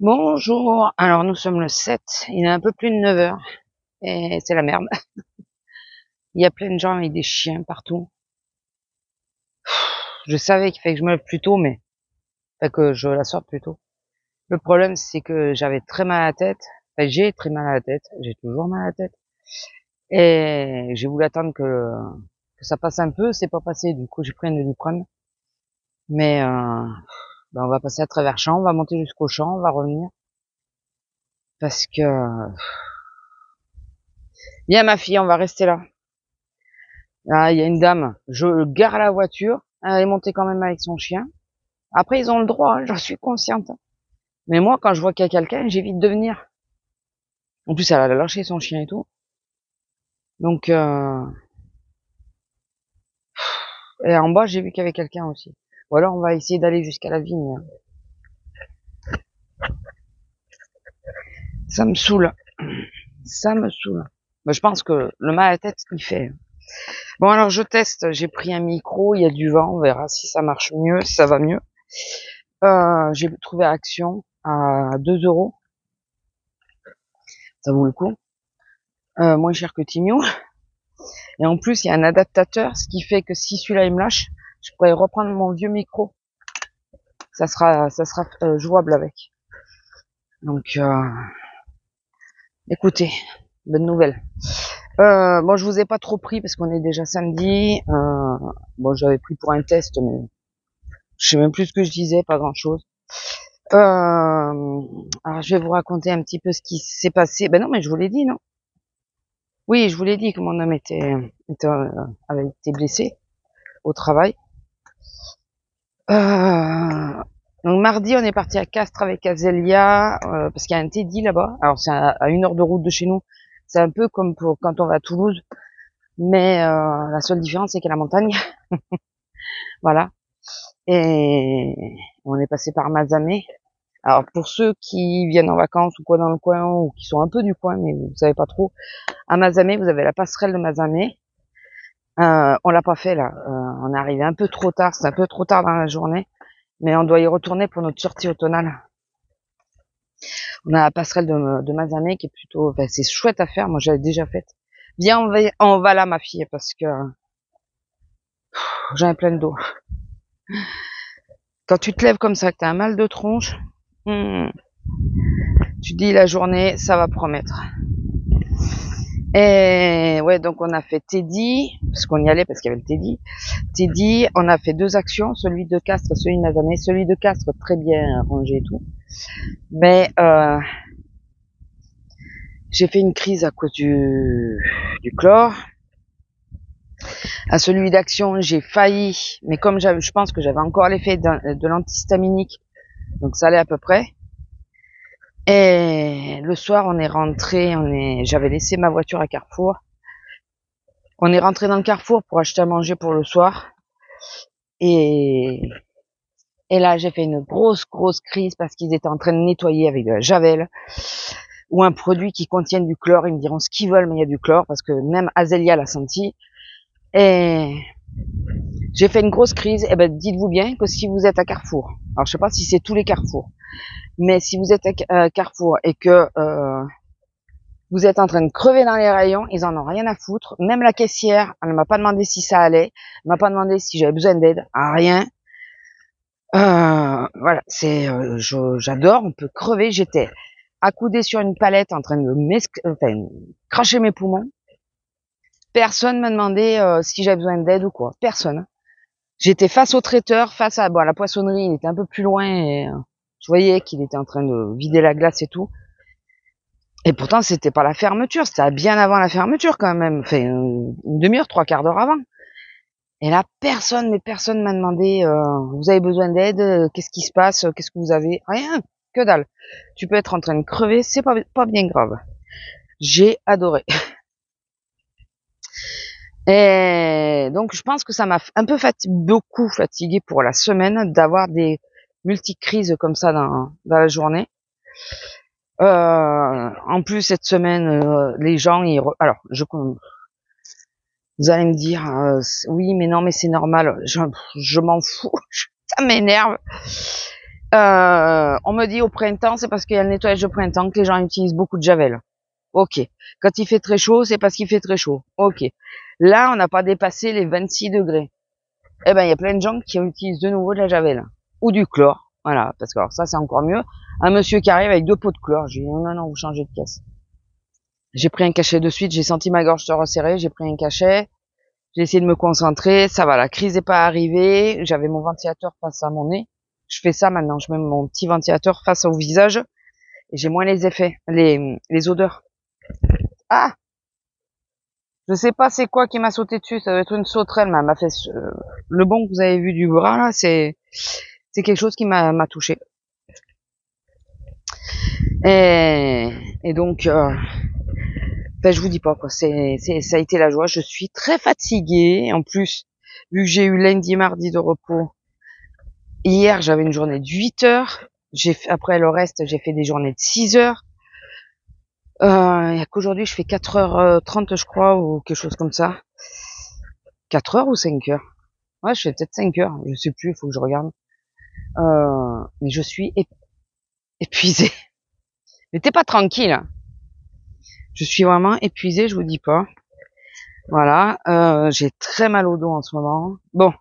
Bonjour, alors nous sommes le 7, il est un peu plus de 9 heures et c'est la merde. Il y a plein de gens avec des chiens partout. Je savais qu'il fallait que je me lève plus tôt, mais pas que je la sorte plus tôt. Le problème c'est que j'avais très mal à la tête, enfin j'ai très mal à la tête, j'ai toujours mal à la tête. Et j'ai voulu attendre que ça passe un peu, c'est pas passé, du coup j'ai pris un Doliprane. Mais on va passer à travers champ, on va monter jusqu'au champ, on va revenir. Parce que... Viens ma fille, on va rester là. Ah, il y a une dame, je gare la voiture, elle est montée quand même avec son chien. Après, ils ont le droit, hein, j'en suis consciente. Mais moi, quand je vois qu'il y a quelqu'un, j'évite de venir. En plus, elle a lâché son chien et tout. Donc, et en bas, j'ai vu qu'il y avait quelqu'un aussi. Ou alors, on va essayer d'aller jusqu'à la vigne. Ça me saoule. Ça me saoule. Mais je pense que le mal à la tête, il fait. Bon, alors, je teste. J'ai pris un micro, il y a du vent. On verra si ça marche mieux, si ça va mieux. J'ai trouvé Action à 2 €. Ça vaut le coup. Moins cher que Timio. Et en plus, il y a un adaptateur, ce qui fait que si celui-là il me lâche, je pourrais reprendre mon vieux micro. Ça sera jouable avec. Donc, écoutez, bonne nouvelle. Bon, je vous ai pas trop pris parce qu'on est déjà samedi. Bon, j'avais pris pour un test, mais je sais même plus ce que je disais, pas grand-chose. Alors, je vais vous raconter un petit peu ce qui s'est passé. Ben non, mais je vous l'ai dit, non? Oui, je vous l'ai dit que mon homme avait été blessé au travail. Donc mardi, on est parti à Castres avec Azélia, parce qu'il y a un Teddy là-bas. Alors c'est à 1 heure de route de chez nous. C'est un peu comme pour quand on va à Toulouse, mais la seule différence c'est qu'il y a la montagne. Voilà. Et on est passé par Mazamet. Alors pour ceux qui viennent en vacances ou quoi dans le coin ou qui sont un peu du coin, mais vous savez pas trop, à Mazamet vous avez la passerelle de Mazamet. On l'a pas fait là. On est arrivé un peu trop tard. C'est un peu trop tard dans la journée. Mais on doit y retourner pour notre sortie automnale. On a la passerelle de Mazamet qui est plutôt, enfin, c'est chouette à faire. Moi, j'avais déjà faite. Viens, on va là, ma fille, parce que j'en ai plein de dos. Quand tu te lèves comme ça, que t'as un mal de tronche, tu dis la journée, ça va promettre. Et ouais, donc on a fait Teddy, parce qu'on y allait parce qu'il y avait le Teddy. Teddy, on a fait 2 actions, celui de Castres, celui de Mazamet. Celui de Castres, très bien rangé et tout. Mais j'ai fait une crise à cause du chlore. À celui d'Action, j'ai failli, mais comme je pense que j'avais encore l'effet de l'antihistaminique, donc ça allait à peu près. Et le soir, on est rentré, j'avais laissé ma voiture à Carrefour. On est rentré dans le Carrefour pour acheter à manger pour le soir. Et là, j'ai fait une grosse crise parce qu'ils étaient en train de nettoyer avec de la javel ou un produit qui contient du chlore. Ils me diront ce qu'ils veulent, mais il y a du chlore parce que même Azélia l'a senti. Et j'ai fait une grosse crise. Et ben, dites-vous bien que si vous êtes à Carrefour, alors je sais pas si c'est tous les Carrefours, mais si vous êtes à Carrefour et que vous êtes en train de crever dans les rayons, ils en ont rien à foutre. Même la caissière, elle ne m'a pas demandé si ça allait, elle m'a pas demandé si j'avais besoin d'aide, rien. Voilà, j'adore, on peut crever. J'étais accoudée sur une palette en train de cracher mes poumons. Personne m'a demandé si j'avais besoin d'aide ou quoi. Personne. J'étais face au traiteur, face à la poissonnerie, il était un peu plus loin et je voyais qu'il était en train de vider la glace et tout. Et pourtant, c'était pas la fermeture, c'était bien avant la fermeture quand même. Enfin, une demi-heure, 3/4 d'heure avant. Et là, personne m'a demandé, vous avez besoin d'aide, qu'est-ce qui se passe, qu'est-ce que vous avez? Rien, que dalle. Tu peux être en train de crever, c'est pas bien grave. J'ai adoré. Et donc, je pense que ça m'a un peu beaucoup fatigué pour la semaine d'avoir des multi-crises comme ça dans la journée. En plus, cette semaine, les gens, alors, vous allez me dire, oui, mais non, mais c'est normal. Je m'en fous. Ça m'énerve. On me dit au printemps, c'est parce qu'il y a le nettoyage de printemps que les gens utilisent beaucoup de javel. Ok. Quand il fait très chaud, c'est parce qu'il fait très chaud. Ok. Là, on n'a pas dépassé les 26 degrés. Eh ben, il y a plein de gens qui utilisent de nouveau de la javel. Ou du chlore. Voilà. Parce que alors, ça, c'est encore mieux. Un monsieur qui arrive avec 2 pots de chlore. J'ai dit, non, non, vous changez de caisse. J'ai pris un cachet de suite. J'ai senti ma gorge se resserrer. J'ai pris un cachet. J'ai essayé de me concentrer. Ça va, la crise n'est pas arrivée. J'avais mon ventilateur face à mon nez. Je fais ça maintenant. Je mets mon petit ventilateur face au visage. Et j'ai moins les effets, les odeurs. Ah! Je sais pas c'est quoi qui m'a sauté dessus. Ça doit être une sauterelle, m'a fait le bon que vous avez vu du bras, là, c'est quelque chose qui m'a touché. Et donc, ben, je vous dis pas, quoi. Ça a été la joie. Je suis très fatiguée. En plus, vu que j'ai eu lundi, mardi de repos, hier, j'avais une journée de 8 heures. Après le reste, j'ai fait des journées de 6 heures. Il y a qu'aujourd'hui, je fais 4h30, je crois, ou quelque chose comme ça. 4 heures ou 5 heures? Ouais, je fais peut-être 5 heures. Je sais plus, il faut que je regarde. Mais je suis épuisée. Mais t'es pas tranquille, hein. Je suis vraiment épuisée, je vous dis pas. Voilà. J'ai très mal au dos en ce moment. Bon.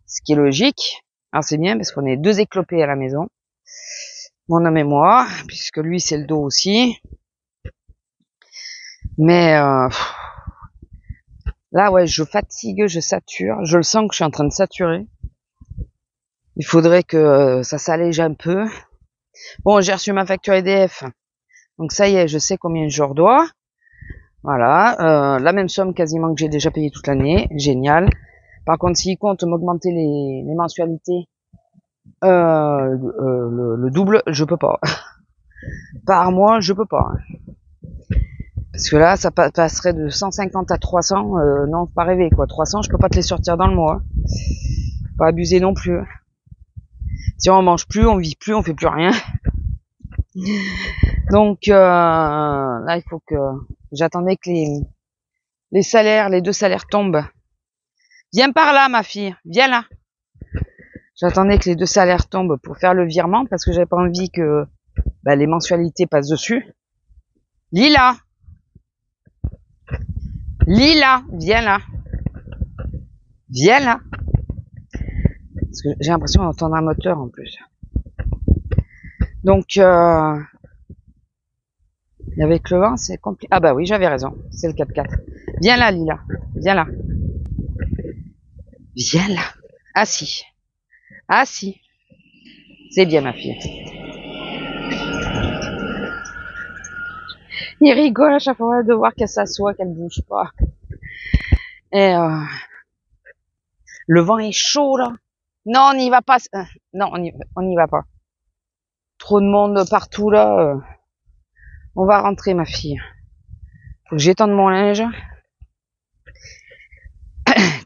Ce qui est logique. Alors c'est bien parce qu'on est 2 éclopés à la maison. Mon homme et moi, puisque lui c'est le dos aussi. Mais là ouais, je fatigue, je sature. Je le sens que je suis en train de saturer. Il faudrait que ça s'allège un peu. Bon, j'ai reçu ma facture EDF. Donc ça y est, je sais combien je redois. Voilà, la même somme quasiment que j'ai déjà payé toute l'année. Génial. Par contre, s'il compte m'augmenter les mensualités, le double, je peux pas. Par mois, je peux pas. Parce que là, ça passerait de 150 à 300. Non, faut pas rêver, quoi. 300, je peux pas te les sortir dans le mois. Pas abuser non plus. Si on mange plus, on vit plus, on fait plus rien. Donc là, il faut que j'attendais que les salaires, les 2 salaires tombent. Viens par là, ma fille, viens là. J'attendais que les 2 salaires tombent pour faire le virement parce que j'avais pas envie que les mensualités passent dessus. Lila, Lila, viens là, viens là. Parce que j'ai l'impression d'entendre un moteur en plus. Donc avec le vent, c'est compliqué. Ah bah oui, j'avais raison, c'est le 4x4. Viens là, Lila, viens là. Viens là. Assis. Assis. C'est bien, ma fille. Il rigole à chaque fois de voir qu'elle s'assoit, qu'elle bouge pas. Et le vent est chaud, là. Non, on n'y va pas. Non, on n'y va pas. Trop de monde partout, là. On va rentrer, ma fille. Faut que j'étende mon linge.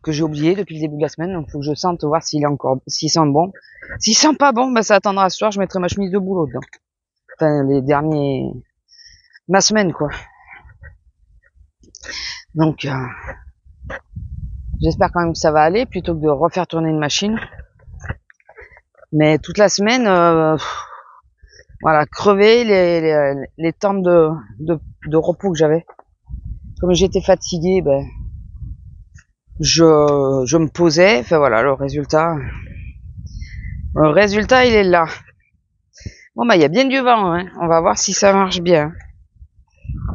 Que j'ai oublié depuis le début de la semaine. Donc, faut que je sente voir s'il sent bon. S'il sent pas bon, ça attendra ce soir. Je mettrai ma chemise de boulot dedans. Enfin, ma semaine, quoi. Donc, j'espère quand même que ça va aller plutôt que de refaire tourner une machine. Mais toute la semaine, voilà, crever les temps de repos que j'avais. Comme j'étais fatiguée, je me posais. Enfin voilà, le résultat, il est là. Bon il y a bien du vent, hein. On va voir si ça marche bien.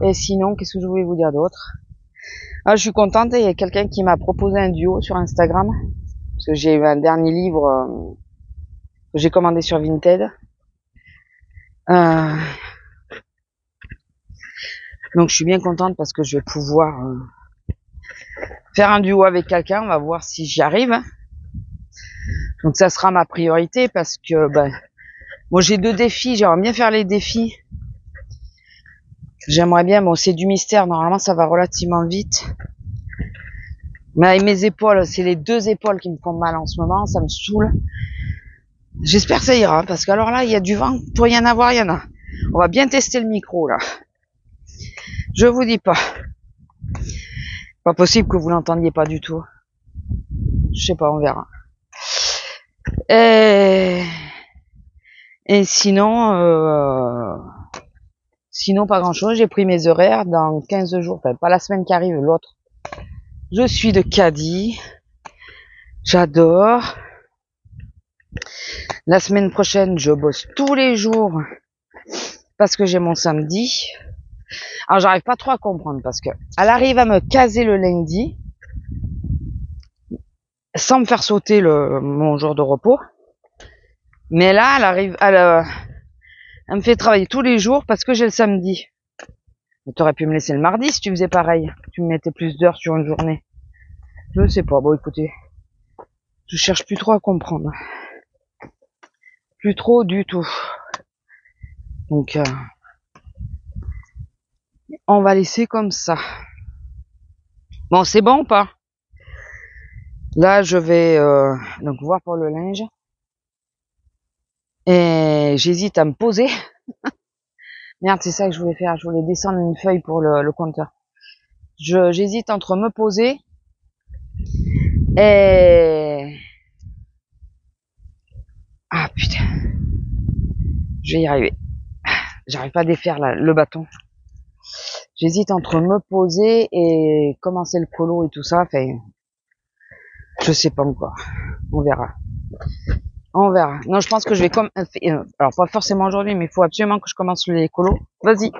Et sinon, qu'est-ce que je voulais vous dire d'autre? Ah, je suis contente, il y a quelqu'un qui m'a proposé un duo sur Instagram. Parce que j'ai eu un dernier livre que j'ai commandé sur Vinted. Donc je suis bien contente parce que je vais pouvoir faire un duo avec quelqu'un. On va voir si j'y arrive. Donc ça sera ma priorité parce que moi j'ai 2 défis. J'aimerais bien faire les défis. J'aimerais bien, bon c'est du mystère. Normalement ça va relativement vite. Mais avec mes épaules, c'est les 2 épaules qui me font mal en ce moment. Ça me saoule. J'espère que ça ira parce qu'alors là il y a du vent. Pour y en avoir, il y en a. On va bien tester le micro là. Je vous dis pas. Pas possible que vous l'entendiez pas du tout. Je sais pas, on verra. Et Et sinon pas grand chose. J'ai pris mes horaires dans 15 jours, enfin pas la semaine qui arrive, l'autre. Je suis de caddie. J'adore. La semaine prochaine, je bosse tous les jours parce que j'ai mon samedi. Alors j'arrive pas trop à comprendre parce que elle arrive à me caser le lundi sans me faire sauter mon jour de repos. Mais là, elle me fait travailler tous les jours parce que j'ai le samedi. Mais t'aurais pu me laisser le mardi si tu faisais pareil. Tu me mettais plus d'heures sur une journée. Je sais pas. Bon, écoutez, je cherche plus trop à comprendre. Plus trop du tout. Donc, on va laisser comme ça. Bon, c'est bon ou pas? Là, je vais donc voir pour le linge. Et j'hésite à me poser. Merde, c'est ça que je voulais faire. Je voulais descendre une feuille pour le compteur. J'hésite entre me poser et... Ah putain. Je vais y arriver. J'arrive pas à défaire le bâton. J'hésite entre me poser et commencer le colo et tout ça. Enfin, je sais pas encore. On verra. On verra. Non, je pense que je vais alors pas forcément aujourd'hui, mais il faut absolument que je commence les colos. Vas-y.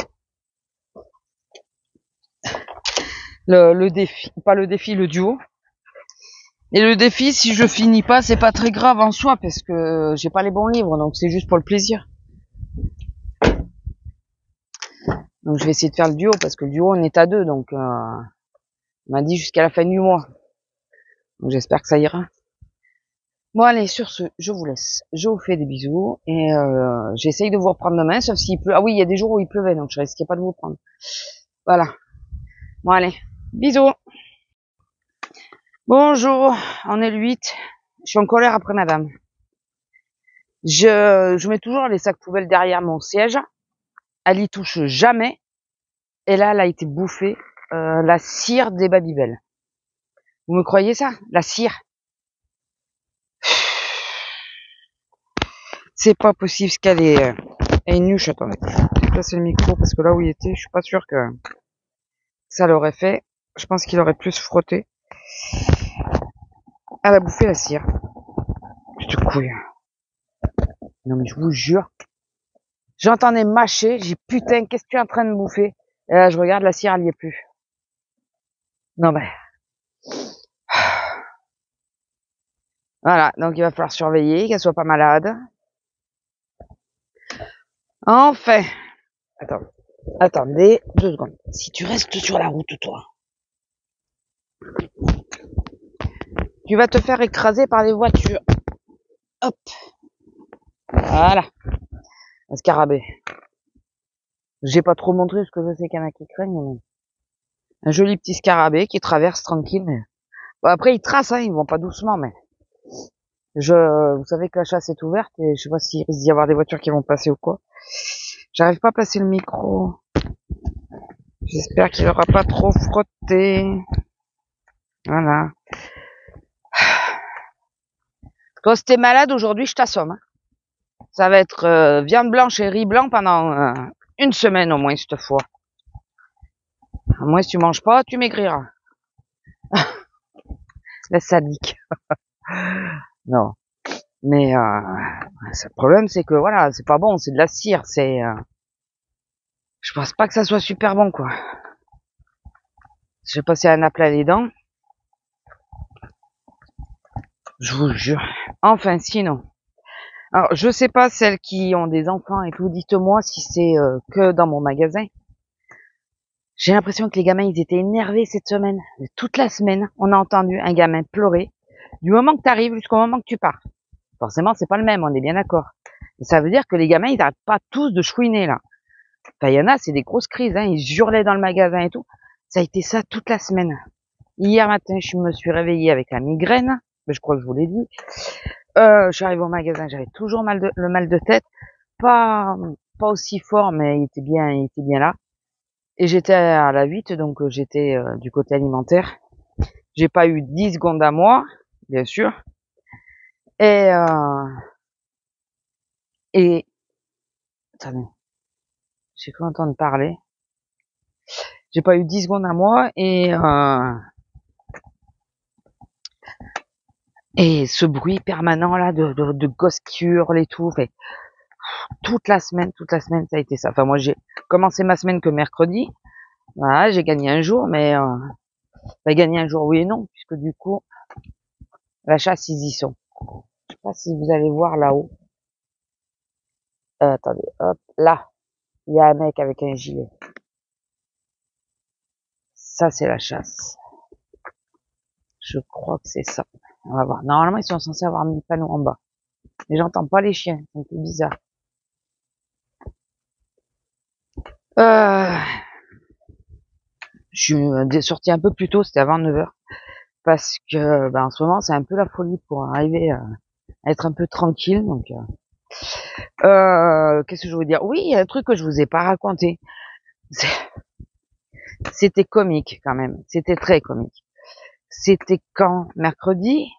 Le défi, pas le défi, le duo. Et le défi, si je finis pas, c'est pas très grave en soi parce que j'ai pas les bons livres, donc c'est juste pour le plaisir. Donc je vais essayer de faire le duo parce que le duo on est à deux, donc on m'a dit jusqu'à la fin du mois. Donc j'espère que ça ira. Bon allez, sur ce, je vous laisse. Je vous fais des bisous et j'essaye de vous reprendre demain, sauf s'il pleut. Ah oui, il y a des jours où il pleuvait, donc je risquais pas de vous prendre. Voilà. Bon allez, bisous. Bonjour, on est le 8. Je suis en colère après madame. Je mets toujours les sacs poubelles derrière mon siège. Elle y touche jamais. Et là, elle a été bouffée la cire des Babybel. Vous me croyez ça? La cire. C'est pas possible ce qu'elle est. Elle est nuche, attendez. Je vais placer le micro parce que là où il était, je suis pas sûr que ça l'aurait fait. Je pense qu'il aurait plus frotté. Elle a bouffé la cire. Petite couille. Non mais je vous jure. J'entendais mâcher, j'ai putain, qu'est-ce que tu es en train de bouffer? Et là, je regarde, la cire, elle y est plus. Non ben. Voilà, donc il va falloir surveiller, qu'elle soit pas malade. Enfin. Attendez, 2 secondes. Si tu restes sur la route, toi, tu vas te faire écraser par les voitures. Hop. Voilà. Un scarabée. J'ai pas trop montré parce que je sais qu'il y en a qui craignent. Mais... Un joli petit scarabée qui traverse tranquille. Mais... Bon, après, ils tracent, hein, ils vont pas doucement, mais... Vous savez que la chasse est ouverte et je sais pas s'il risque d'y avoir des voitures qui vont passer ou quoi. J'arrive pas à placer le micro. J'espère qu'il aura pas trop frotté. Voilà. Toi, si t'es malade aujourd'hui, je t'assomme. Hein. Ça va être viande blanche et riz blanc pendant une semaine au moins cette fois. À moins si tu manges pas, tu maigriras. La sadique. Non. Mais le problème c'est que voilà, c'est pas bon, c'est de la cire, c'est je pense pas que ça soit super bon quoi. J'ai passé un aplat les dents. Je vous jure. Enfin sinon. Alors je sais pas celles qui ont des enfants et tout, dites-moi si c'est que dans mon magasin. J'ai l'impression que les gamins ils étaient énervés cette semaine. Toute la semaine, on a entendu un gamin pleurer du moment que tu arrives jusqu'au moment que tu pars. Forcément, c'est pas le même, on est bien d'accord. Et ça veut dire que les gamins, ils arrêtent pas tous de chouiner, là. Enfin, il y en a, c'est des grosses crises, hein. Ils hurlaient dans le magasin et tout. Ça a été ça toute la semaine. Hier matin, je me suis réveillée avec la migraine. Mais je crois que je vous l'ai dit. Je suis arrivée au magasin, j'avais toujours le mal de tête. Pas aussi fort, mais il était bien là. Et j'étais à la 8, donc j'étais du côté alimentaire. J'ai pas eu 10 secondes à moi, bien sûr. Et attendez. J'ai cru entendre parler. J'ai pas eu 10 secondes à moi et ce bruit permanent là de gosses qui hurlent et tout. Fait, toute la semaine, ça a été ça. Enfin, moi, j'ai commencé ma semaine que mercredi. Voilà, j'ai gagné un jour, mais gagné un jour, oui et non, puisque du coup, la chasse, ils y sont. Je sais pas si vous allez voir là-haut. Attendez, hop, là, il y a un mec avec un gilet. Ça, c'est la chasse. Je crois que c'est ça. On va voir. Normalement, ils sont censés avoir mis le panneau en bas. Mais j'entends pas les chiens. C'est un peu bizarre. Je suis sorti un peu plus tôt, c'était avant 9h. Parce que, en ce moment, c'est un peu la folie pour arriver à être un peu tranquille. Donc, qu'est-ce que je voulais dire? Oui, il y a un truc que je vous ai pas raconté. C'était comique, quand même. C'était très comique. C'était quand? Mercredi?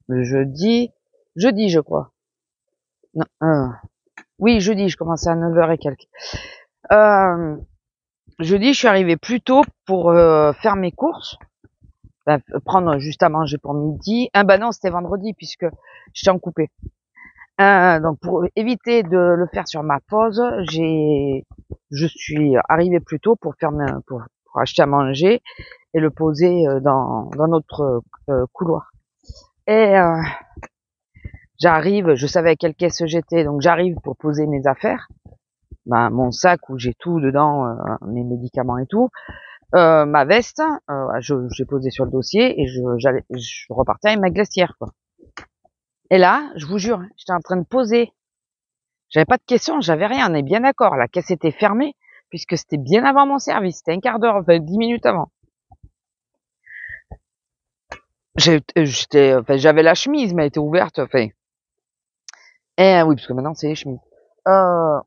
Jeudi, je crois. Non, oui, jeudi, je commençais à 9h et quelques. Jeudi, je suis arrivée plus tôt pour faire mes courses, prendre juste à manger pour midi. Non, c'était vendredi puisque j'étais en coupé. Donc pour éviter de le faire sur ma pause, je suis arrivée plus tôt pour faire pour acheter à manger et le poser dans notre couloir. Et j'arrive, je savais à quelle caisse j'étais, donc j'arrive pour poser mes affaires, mon sac où j'ai tout dedans, mes médicaments et tout, ma veste, j'ai posé sur le dossier et je repartais avec ma glacière, quoi. Et là, je vous jure, j'étais en train de poser. J'avais pas de questions, j'avais rien, on est bien d'accord. La caisse était fermée puisque c'était bien avant mon service, c'était un quart d'heure, enfin 10 minutes avant. J'avais la chemise, mais elle était ouverte, enfin. Et oui, parce que maintenant c'est les chemises. Non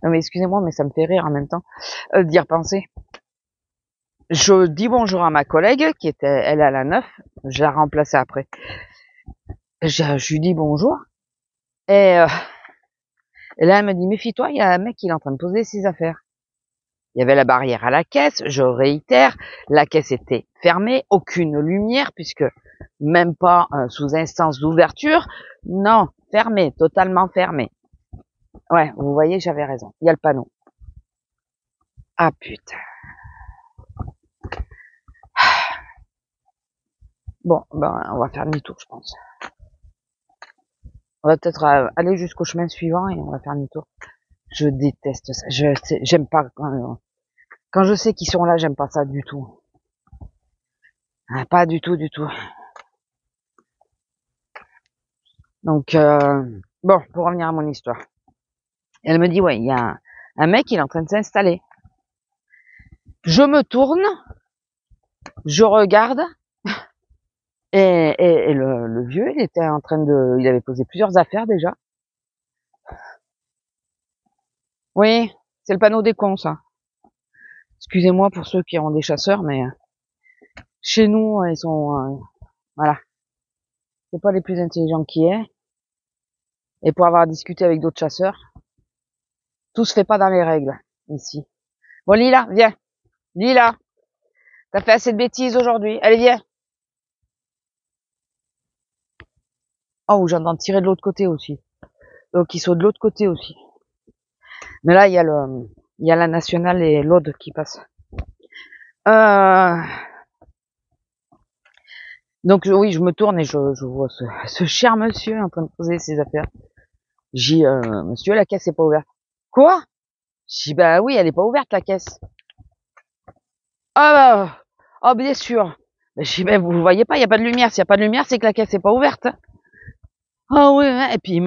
mais excusez-moi, mais ça me fait rire en même temps d'y repenser. Je dis bonjour à ma collègue qui était, elle à la 9, je la remplaçais après. Je lui dis bonjour et là elle me dit méfie-toi, il y a un mec qui est en train de poser ses affaires. Il y avait la barrière à la caisse, je réitère, la caisse était fermée, aucune lumière puisque même pas sous instance d'ouverture, non, fermée, totalement fermée. Ouais, vous voyez, j'avais raison. Il y a le panneau. Ah putain. Bon, on va faire demi-tour, je pense. On va peut-être aller jusqu'au chemin suivant et on va faire demi-tour. Je déteste ça. J'aime pas quand je sais qu'ils sont là, j'aime pas ça du tout. Ah, pas du tout, du tout. Donc bon, pour revenir à mon histoire. Elle me dit ouais, il y a un mec, il est en train de s'installer. Je me tourne, je regarde. Et le vieux, il était en train il avait posé plusieurs affaires déjà. Oui, c'est le panneau des cons, ça. Excusez-moi pour ceux qui ont des chasseurs, mais chez nous, ils sont, voilà, c'est pas les plus intelligents qui est. Et pour avoir discuté avec d'autres chasseurs, tout se fait pas dans les règles ici. Bon, Lila, viens. Lila, t'as fait assez de bêtises aujourd'hui. Allez, viens. Oh, j'entends tirer de l'autre côté aussi. Donc ils sont de l'autre côté aussi. Mais là, il y a la nationale et l'autre qui passe. Donc oui, je me tourne et je vois ce cher monsieur en train de poser ses affaires. J'ai monsieur, la caisse est pas ouverte. Quoi? J'ai dit bah oui, elle est pas ouverte la caisse. Ah oh bien sûr. J'ai dit vous voyez pas, il y a pas de lumière. S'il y a pas de lumière, c'est que la caisse est pas ouverte. Ah oui, hein. Et puis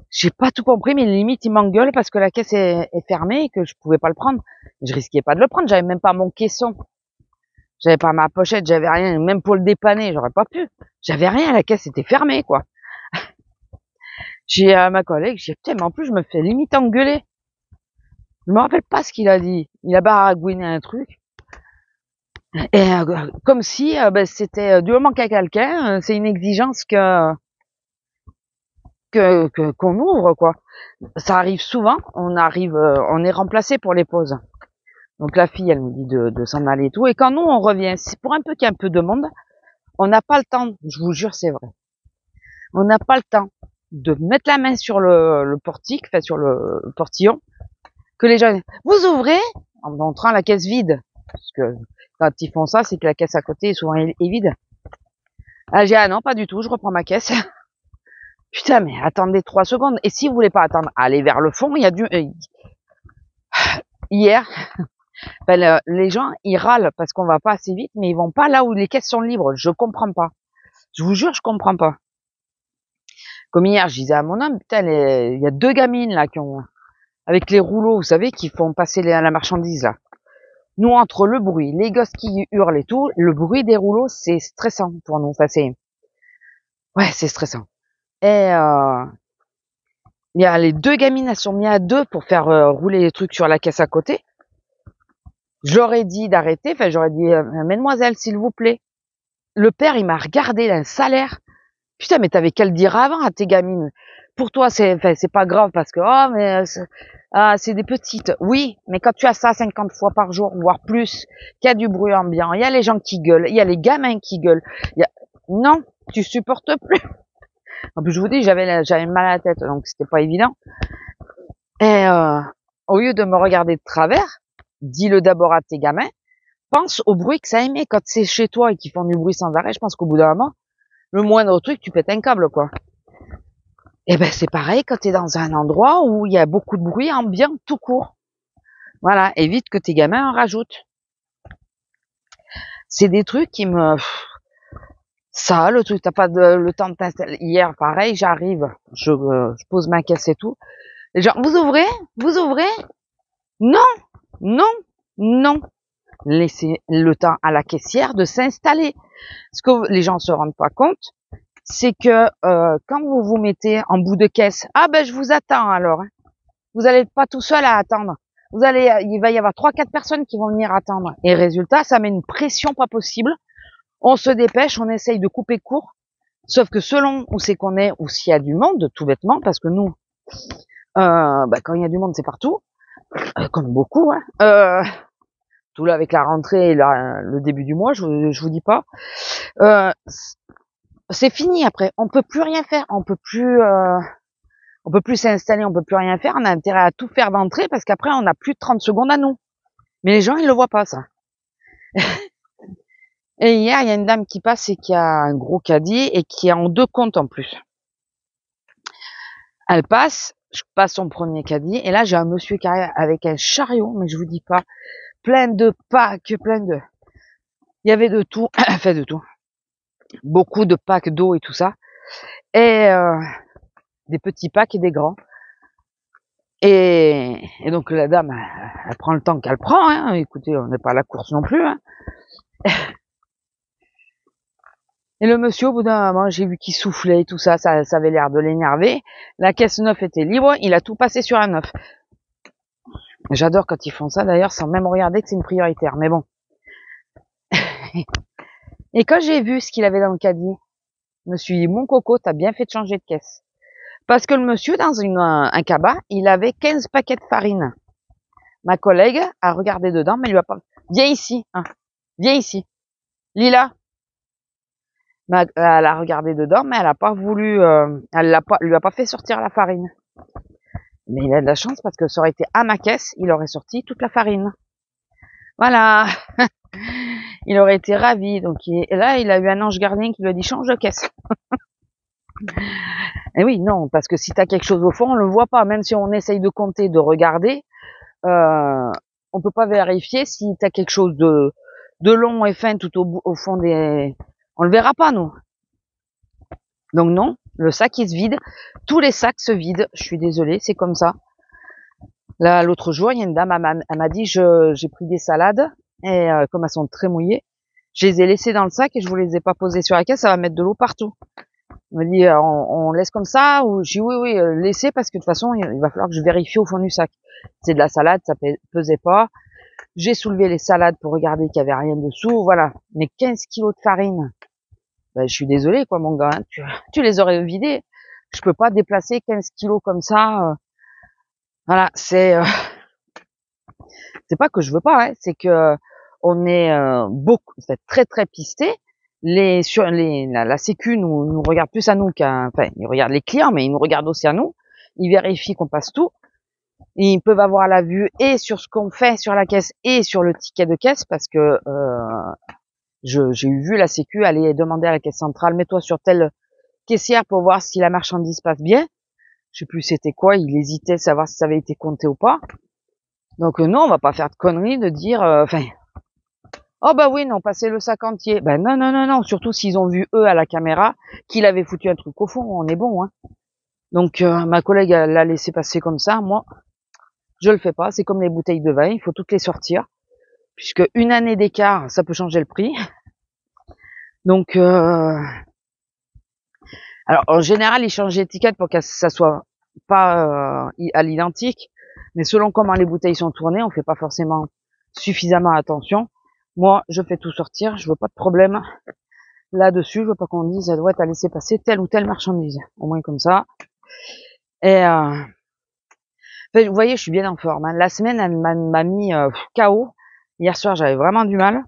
j'ai pas tout compris, mais limite il m'engueule parce que la caisse est fermée et que je pouvais pas le prendre. Je risquais pas de le prendre, j'avais même pas mon caisson. J'avais pas ma pochette, j'avais rien, même pour le dépanner, j'aurais pas pu. J'avais rien, la caisse était fermée, quoi. J'ai à ma collègue, j'ai putain, mais en plus je me fais limite engueuler. Je me rappelle pas ce qu'il a dit. Il a baragouiné un truc. Et comme si c'était du moment qu'à quelqu'un, c'est une exigence que qu'on ouvre, quoi. Ça arrive souvent, on est remplacé pour les pauses. Donc la fille, elle nous dit de s'en aller et tout. Et quand nous, on revient, c'est pour un peu qu'il y ait un peu de monde, on n'a pas le temps, je vous jure, c'est vrai. On n'a pas le temps de mettre la main sur le portique, enfin sur le portillon, que les gens, vous ouvrez, en montrant la caisse vide. Parce que quand ils font ça, c'est que la caisse à côté, souvent, est vide. Ah, j'ai, ah non, pas du tout, je reprends ma caisse. Putain, mais attendez 3 secondes. Et si vous voulez pas attendre, allez vers le fond, il y a du, hier, ben, les gens, ils râlent parce qu'on va pas assez vite, mais ils vont pas là où les caisses sont libres. Je comprends pas. Je vous jure, je comprends pas. Comme hier, je disais à mon homme, putain, il y a 2 gamines, là, qui ont, avec les rouleaux, vous savez, qui font passer la marchandise, là. Nous, entre le bruit, les gosses qui hurlent et tout, le bruit des rouleaux, c'est stressant pour nous. Enfin, c'est stressant. Et, il y a les 2 gamines, elles sont mises à 2 pour faire rouler les trucs sur la caisse à côté. J'aurais dit d'arrêter, enfin, j'aurais dit, mesdemoiselles, s'il vous plaît. Le père, il m'a regardé, il a un salaire. Putain, mais t'avais qu'à le dire avant à tes gamines. Pour toi, c'est pas grave parce que, oh, mais, c'est des petites. Oui, mais quand tu as ça 50 fois par jour, voire plus, qu'il y a du bruit ambiant, il y a les gens qui gueulent, il y a les gamins qui gueulent, non, tu supportes plus. En plus, je vous dis, j'avais mal à la tête, donc c'était pas évident. Et, au lieu de me regarder de travers, dis-le d'abord à tes gamins, pense au bruit que ça émet quand c'est chez toi et qu'ils font du bruit sans arrêt. Je pense qu'au bout d'un moment, le moindre truc, tu pètes un câble, quoi. Et ben, c'est pareil quand t'es dans un endroit où il y a beaucoup de bruit ambiant tout court. Voilà, évite que tes gamins en rajoutent. C'est des trucs qui me... Ça, le truc, t'as pas le temps de t'installer. Hier, pareil, j'arrive, je pose ma caisse et tout. Les gens, vous ouvrez? Vous ouvrez? Non, non, non. Laissez le temps à la caissière de s'installer. Ce que les gens se rendent pas compte, c'est que quand vous vous mettez en bout de caisse, ah ben je vous attends alors. Hein. Vous n'allez pas tout seul à attendre. Il va y avoir 3-4 personnes qui vont venir attendre. Et résultat, ça met une pression pas possible. On se dépêche, on essaye de couper court. Sauf que selon où c'est qu'on est, ou s'il y a du monde, tout bêtement, parce que nous, quand il y a du monde, c'est partout, comme beaucoup. Hein. Tout là avec la rentrée et le début du mois, je vous dis pas. C'est fini après. On peut plus rien faire. On peut plus s'installer. On peut plus rien faire. On a intérêt à tout faire d'entrée parce qu'après on a plus de 30 secondes à nous. Mais les gens ils le voient pas ça. Et hier il y a une dame qui passe et qui a un gros caddie et qui est en 2 comptes en plus. Elle passe. Je passe son premier caddie et là j'ai un monsieur qui arrive avec un chariot, mais je vous dis pas, plein de packs, il y avait de tout, enfin de tout. Beaucoup de packs d'eau et tout ça. Et des petits packs et des grands. Et donc la dame, elle prend le temps qu'elle prend. Hein. Écoutez, on n'est pas à la course non plus. Hein. Et le monsieur, au bout d'un moment, j'ai vu qu'il soufflait et tout ça, ça avait l'air de l'énerver. La caisse 9 était libre, il a tout passé sur un 9. J'adore quand ils font ça d'ailleurs, sans même regarder que c'est une prioritaire. Mais bon. Et quand j'ai vu ce qu'il avait dans le caddie, je me suis dit, mon coco, t'as bien fait de changer de caisse. Parce que le monsieur, dans un cabas, il avait 15 paquets de farine. Ma collègue a regardé dedans, mais elle lui a pas... Viens ici, hein. Viens ici. Lila. Elle a regardé dedans, mais elle a pas voulu... lui a pas fait sortir la farine. Mais il a de la chance parce que ça aurait été à ma caisse, il aurait sorti toute la farine. Voilà. Il aurait été ravi. Donc et là, il a eu un ange gardien qui lui a dit change de caisse. Et oui, non, parce que si t'as quelque chose au fond, on le voit pas. Même si on essaye de compter, de regarder, on peut pas vérifier si t'as quelque chose de long et fin tout au fond des... On le verra pas, nous. Donc non, le sac il se vide. Tous les sacs se vident. Je suis désolée, c'est comme ça. Là, l'autre jour, il y a une dame, elle m'a dit, j'ai pris des salades et comme elles sont très mouillées, je les ai laissées dans le sac et je vous les ai pas posées sur la caisse, ça va mettre de l'eau partout. Elle m'a dit, on laisse comme ça ou j'ai dit oui, laissez parce que de toute façon, il va falloir que je vérifie au fond du sac. C'est de la salade, ça pesait pas. J'ai soulevé les salades pour regarder qu'il y avait rien dessous, voilà. Mais 15 kilos de farine. Ben, je suis désolée, quoi, mon gars, hein. Tu les aurais vidés. Je peux pas déplacer 15 kilos comme ça. Voilà, c'est pas que je veux pas, hein, c'est que on est beaucoup, c'est très très pisté. La Sécu nous regarde plus à nous enfin, ils regardent les clients, mais ils nous regardent aussi à nous. Ils vérifient qu'on passe tout. Ils peuvent avoir la vue et sur ce qu'on fait sur la caisse et sur le ticket de caisse parce que j'ai vu la Sécu aller demander à la caisse centrale, mets-toi sur telle caissière pour voir si la marchandise passe bien. Je sais plus c'était quoi, il hésitait à savoir si ça avait été compté ou pas. Donc non, on va pas faire de conneries de dire, enfin, oh bah oui, non, passer le sac entier. Ben non, non, non, non, surtout s'ils ont vu eux à la caméra qu'il avait foutu un truc au fond, on est bon, hein. Donc ma collègue l'a laissé passer comme ça, moi, je le fais pas. C'est comme les bouteilles de vin, il faut toutes les sortir, puisque une année d'écart, ça peut changer le prix. Donc alors en général, ils changent l'étiquette pour que ça soit pas à l'identique, mais selon comment les bouteilles sont tournées, on fait pas forcément suffisamment attention. Moi, je fais tout sortir, je veux pas de problème là-dessus, je veux pas qu'on dise ouais, t'as laissé passer telle ou telle marchandise. Au moins comme ça. Et enfin, vous voyez, je suis bien en forme, hein. La semaine, elle m'a mis KO. Hier soir, j'avais vraiment du mal.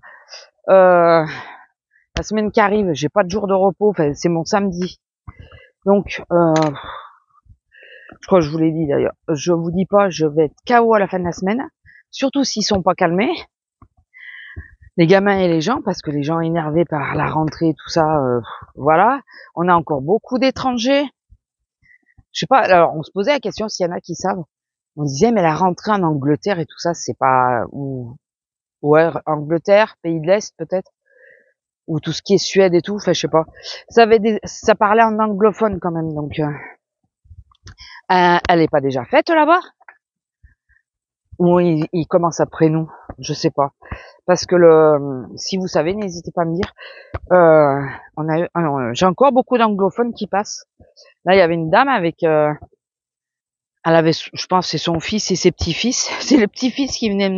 La semaine qui arrive, j'ai pas de jour de repos, enfin, c'est mon samedi. Donc je crois que je vous l'ai dit d'ailleurs. Je vous dis pas, je vais être KO à la fin de la semaine. Surtout s'ils sont pas calmés. Les gamins et les gens, parce que les gens énervés par la rentrée et tout ça, voilà. On a encore beaucoup d'étrangers. Je sais pas, alors on se posait la question s'il y en a qui savent. On disait, mais la rentrée en Angleterre et tout ça, c'est pas... Ouais, Angleterre, pays de l'Est peut-être, ou tout ce qui est Suède et tout, enfin je sais pas. Ça parlait en anglophone quand même, donc... elle est pas déjà faite là-bas? Ou il commence après nous? Je sais pas. Parce que si vous savez, n'hésitez pas à me dire. J'ai encore beaucoup d'anglophones qui passent. Là, il y avait une dame avec, elle avait, je pense, c'est son fils et ses petits-fils. C'est le petit-fils qui venait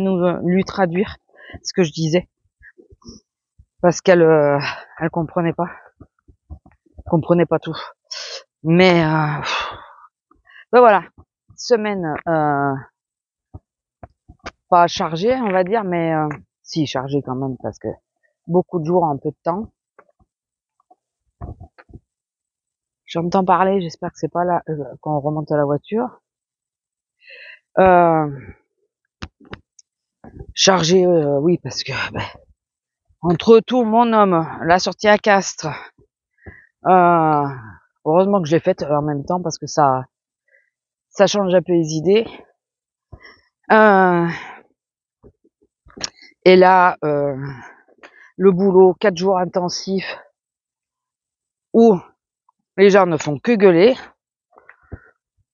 lui traduire ce que je disais, parce qu'elle, elle comprenait pas tout. Mais, ben voilà, semaine pas chargée, on va dire, mais si chargée quand même, parce que beaucoup de jours en peu de temps. J'entends parler, j'espère que c'est pas là quand on remonte à la voiture. Chargé, oui, parce que entre tout mon homme, la sortie à Castres, heureusement que je l'ai faite en même temps parce que ça change un peu les idées. Et là, le boulot, 4 jours intensifs où les gens ne font que gueuler.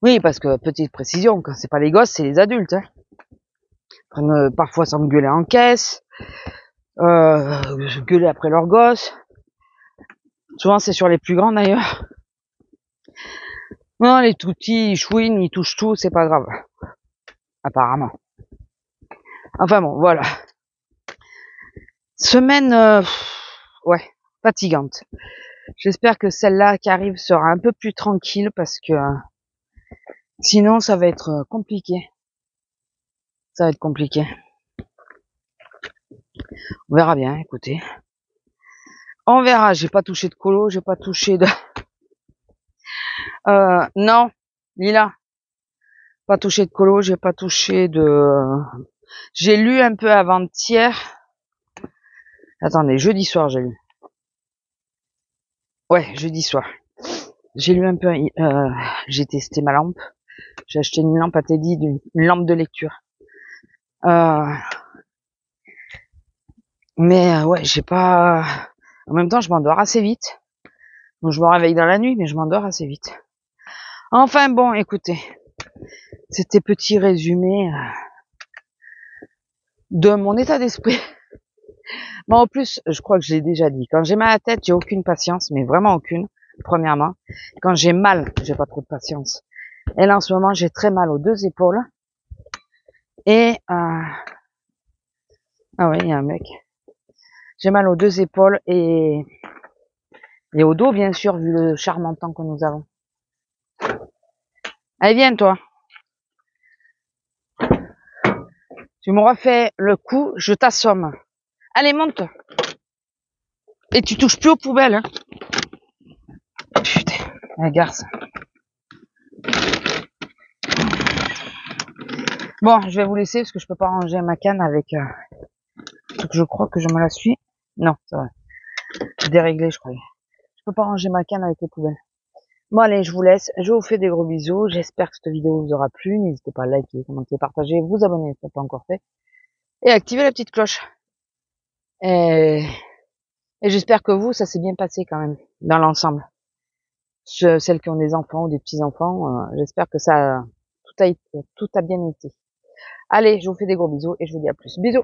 Oui, parce que petite précision, quand c'est pas les gosses, c'est les adultes. Hein. Ils prennent parfois s'engueuler en caisse. Gueuler après leurs gosses. Souvent c'est sur les plus grands d'ailleurs. Non, les tout petits, ils chouinent, ils touchent tout, c'est pas grave. Apparemment. Enfin bon, voilà. Semaine, ouais, fatigante. J'espère que celle-là qui arrive sera un peu plus tranquille parce que sinon ça va être compliqué. Ça va être compliqué. On verra bien, écoutez. On verra, j'ai pas touché de colo, j'ai pas touché de... non, Lila, pas touché de colo, j'ai pas touché de... J'ai lu un peu avant-hier. Attendez, jeudi soir j'ai lu. Ouais, jeudi soir. J'ai lu un peu, j'ai testé ma lampe. J'ai acheté une lampe à Teddy, une lampe de lecture. Mais ouais, j'ai pas... En même temps, je m'endors assez vite. Donc je me réveille dans la nuit, mais je m'endors assez vite. Enfin bon, écoutez, c'était petit résumé de mon état d'esprit. Bon, en plus, je crois que je l'ai déjà dit. Quand j'ai mal à la tête, j'ai aucune patience, mais vraiment aucune. Premièrement, quand j'ai mal, j'ai pas trop de patience. Et là, en ce moment, j'ai très mal aux 2 épaules. Et ah ouais, il y a un mec. J'ai mal aux 2 épaules et au dos, bien sûr, vu le charmant temps que nous avons. Allez, viens, toi. Tu m'auras fait le coup, je t'assomme. Allez, monte. Et tu touches plus aux poubelles, hein. Putain, la garce. Bon, je vais vous laisser parce que je peux pas ranger ma canne avec... je crois que je me la suis. Non, c'est vrai. Déréglé, je croyais. Je peux pas ranger ma canne avec les poubelles. Bon, allez, je vous laisse. Je vous fais des gros bisous. J'espère que cette vidéo vous aura plu. N'hésitez pas à liker, commenter, partager, vous abonner si ce n'est pas encore fait. Et activer la petite cloche. Et j'espère que vous, ça s'est bien passé quand même, dans l'ensemble. Celles qui ont des enfants ou des petits-enfants, j'espère que ça, tout a bien été. Allez, je vous fais des gros bisous et je vous dis à plus. Bisous!